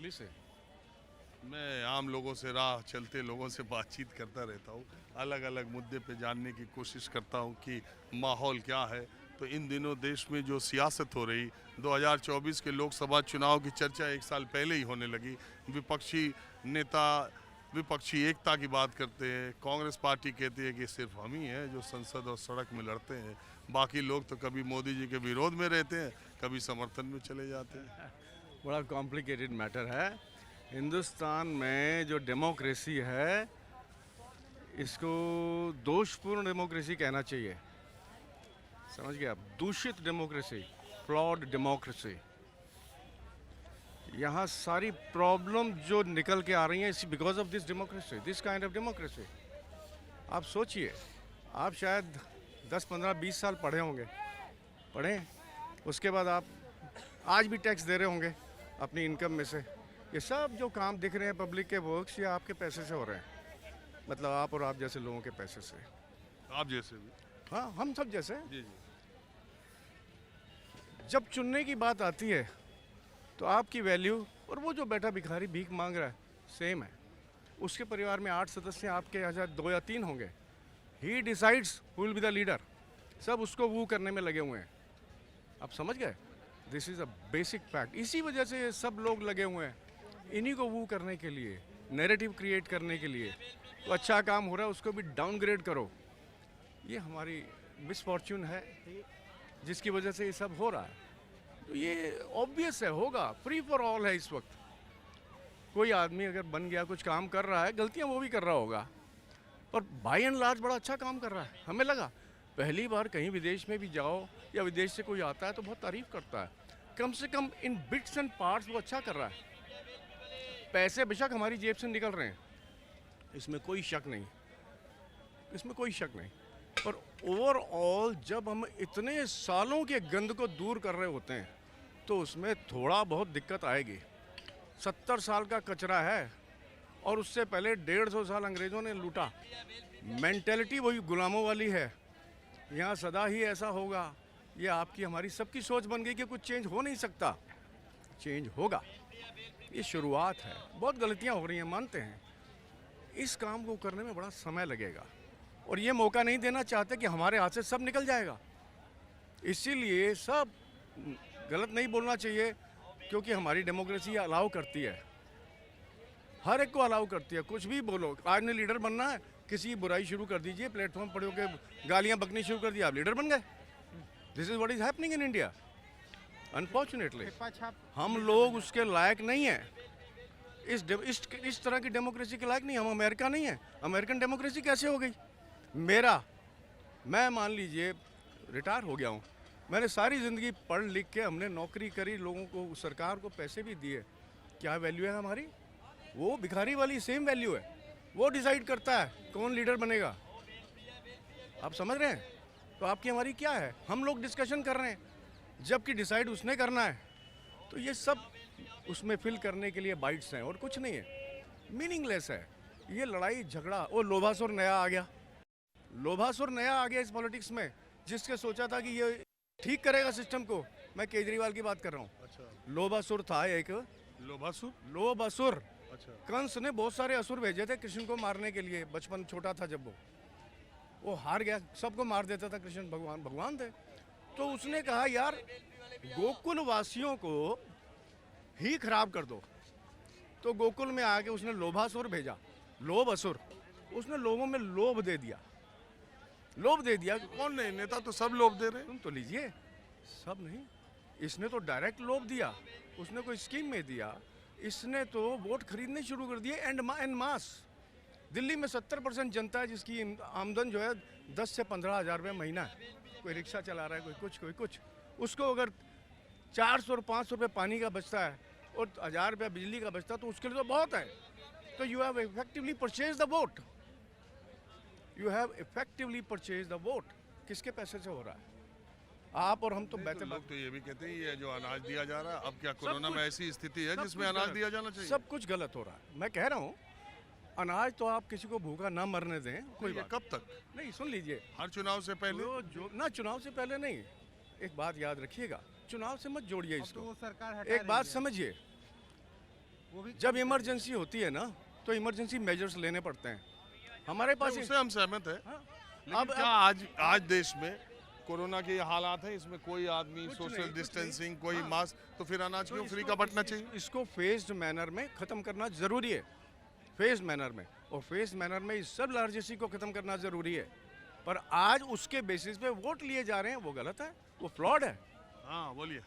दिल्ली से। मैं आम लोगों से, राह चलते लोगों से बातचीत करता रहता हूँ, अलग अलग मुद्दे पे जानने की कोशिश करता हूँ कि माहौल क्या है। तो इन दिनों देश में जो सियासत हो रही, 2024 के लोकसभा चुनाव की चर्चा एक साल पहले ही होने लगी। विपक्षी नेता विपक्षी एकता की बात करते हैं, कांग्रेस पार्टी कहती है कि सिर्फ हम ही हैं जो संसद और सड़क में लड़ते हैं, बाकी लोग तो कभी मोदी जी के विरोध में रहते हैं, कभी समर्थन में चले जाते हैं। बड़ा कॉम्प्लिकेटेड मैटर है। हिंदुस्तान में जो डेमोक्रेसी है, इसको दोषपूर्ण डेमोक्रेसी कहना चाहिए। समझ गए आप? दूषित डेमोक्रेसी, फ्लॉड डेमोक्रेसी। यहाँ सारी प्रॉब्लम जो निकल के आ रही हैं इसी because of this democracy, this kind of democracy. आप सोचिए, आप शायद 10, 15, 20 साल पढ़े होंगे, पढ़ें, उसके बाद आप आज भी टैक्स दे रहे होंगे अपनी इनकम में से। ये सब जो काम दिख रहे हैं पब्लिक के वर्क्स, ये आपके पैसे से हो रहे हैं, मतलब आप और आप जैसे लोगों के पैसे से। आप जैसे भी। हाँ, हम सब जैसे। जी जी। जब चुनने की बात आती है तो आपकी वैल्यू और वो जो बैठा भिखारी भीख मांग रहा है सेम है। उसके परिवार में 8 सदस्य, आपके यहाँ 2 या 3 होंगे। He decides who will be the leader. सब उसको वो करने में लगे हुए हैं। आप समझ गए? This is a basic fact. इसी वजह से सब लोग लगे हुए हैं इन्हीं को वो करने के लिए, नैरेटिव क्रिएट करने के लिए। तो अच्छा काम हो रहा है उसको भी डाउनग्रेड करो। ये हमारी मिसफॉर्च्यून है जिसकी वजह से ये सब हो रहा है। तो ये ऑब्वियस है, होगा, फ्री फॉर ऑल है इस वक्त। कोई आदमी अगर बन गया, कुछ काम कर रहा है, गलतियां वो भी कर रहा होगा, पर बाय एंड लार्ज बड़ा अच्छा काम कर रहा है। हमें लगा पहली बार कहीं विदेश में भी जाओ या विदेश से कोई आता है तो बहुत तारीफ करता है, कम से कम इन बिट्स एंड पार्ट्स वो अच्छा कर रहा है। पैसे बेशक हमारी जेब से निकल रहे हैं, इसमें कोई शक नहीं, इसमें कोई शक नहीं, पर ओवरऑल जब हम इतने सालों के गंद को दूर कर रहे होते हैं तो उसमें थोड़ा बहुत दिक्कत आएगी। 70 साल का कचरा है और उससे पहले 150 साल अंग्रेज़ों ने लूटा। मेंटेलिटी वही गुलामों वाली है। यहाँ सदा ही ऐसा होगा। ये आपकी हमारी सबकी सोच बन गई कि कुछ चेंज हो नहीं सकता। चेंज होगा, ये शुरुआत है। बहुत गलतियाँ हो रही हैं, मानते हैं। इस काम को करने में बड़ा समय लगेगा और ये मौका नहीं देना चाहते कि हमारे हाथ से सब निकल जाएगा। इसीलिए सब गलत नहीं बोलना चाहिए, क्योंकि हमारी डेमोक्रेसी अलाउ करती है, हर एक को अलाउ करती है। कुछ भी बोलो, आज ने लीडर बनना है, किसी की बुराई शुरू कर दीजिए, प्लेटफॉर्म पर होकर गालियां बकनी शुरू कर दी, आप लीडर बन गए। This is what is happening in India unfortunately. हम लोग उसके लायक नहीं हैं, इस तरह की डेमोक्रेसी के लायक नहीं। हम अमेरिका नहीं है। अमेरिकन डेमोक्रेसी कैसे हो गई? मैं मान लीजिए रिटायर हो गया हूँ, मैंने सारी ज़िंदगी पढ़ लिख के, हमने नौकरी करी, लोगों को, सरकार को पैसे भी दिए। क्या वैल्यू है हमारी? वो भिखारी वाली सेम वैल्यू है। वो डिसाइड करता है कौन लीडर बनेगा। आप समझ रहे हैं? तो आपकी हमारी क्या है? हम लोग डिस्कशन कर रहे हैं, जबकि डिसाइड उसने करना है। तो ये सब उसमें फिल करने के लिए बाइट्स हैं और कुछ नहीं है, मीनिंगलेस है ये लड़ाई झगड़ा। वो लोभासुर नया आ गया, लोभासुर नया आ गया इस पॉलिटिक्स में, जिसके सोचा था कि ये ठीक करेगा सिस्टम को। मैं केजरीवाल की बात कर रहा हूँ। अच्छा, लोभासुर था एक। लोभासुर। अच्छा। कंस ने बहुत सारे असुर भेजे थे कृष्ण को मारने के लिए, बचपन छोटा था जब वो हार गया, सबको मार देता था। कृष्ण भगवान थे। तो उसने कहा यार गोकुल वासियों को ही खराब कर दो। तो गोकुल में आके उसने लोभासुर भेजा, लोभ असुर। उसने लोगों में लोभ दे दिया। कौन नहीं, नेता तो सब लोभ दे रहे हैं। तुम तो लीजिए, सब नहीं, इसने तो डायरेक्ट लोभ दिया, उसने कोई स्कीम में दिया, इसने तो वोट खरीदने शुरू कर दिए एंड मास। दिल्ली में 70% जनता है जिसकी आमदन जो है 10 से 15 हज़ार रुपये महीना है। कोई रिक्शा चला रहा है, कोई कुछ। उसको अगर 400 और 500 रुपये पानी का बचता है और 1000 रुपये बिजली का बचता है तो उसके लिए तो बहुत है। तो you have effectively purchase the vote. The vote. किसके पैसे से हो रहा है? आप और हम तो बैठे। लोग तो ये भी कहते हैं ये जो अनाज दिया जा रहा है, अब क्या कोरोना में ऐसी स्थिति है जिसमें अनाज दिया जाना चाहिए? सब कुछ गलत हो रहा है। मैं कह रहा हूँ अनाज तो आप किसी को भूखा ना मरने दें, कोई बात। कब तक? नहीं, सुन लीजिए, हर चुनाव से पहले? जो ना, चुनाव से पहले नहीं। एक बात याद रखिएगा, चुनाव से मत जोड़िए इसको। तो वो सरकार एक बात समझिए, जब इमरजेंसी होती है ना तो इमरजेंसी मेजर्स लेने पड़ते हैं। हमारे पास उससे हम सहमत है। हाँ, लेकिन क्या आज देश में कोरोना के ये हालात हैं, इसमें कोई आदमी सोशल डिस्टेंसिंग, कोई मास्क, तो फिर अनाज क्यों फ्री का बंटना चाहिए? इसको फेस्ड मैनर में ख़त्म करना ज़रूरी है, फेस्ड मैनर में। और फेस्ड मैनर में इस सब लार्जेसी को ख़त्म करना ज़रूरी है। पर आज उसके बेसिस पे वोट लिए जा रहे हैं, वो गलत है, वो फ्लॉड है। हाँ बोलिए।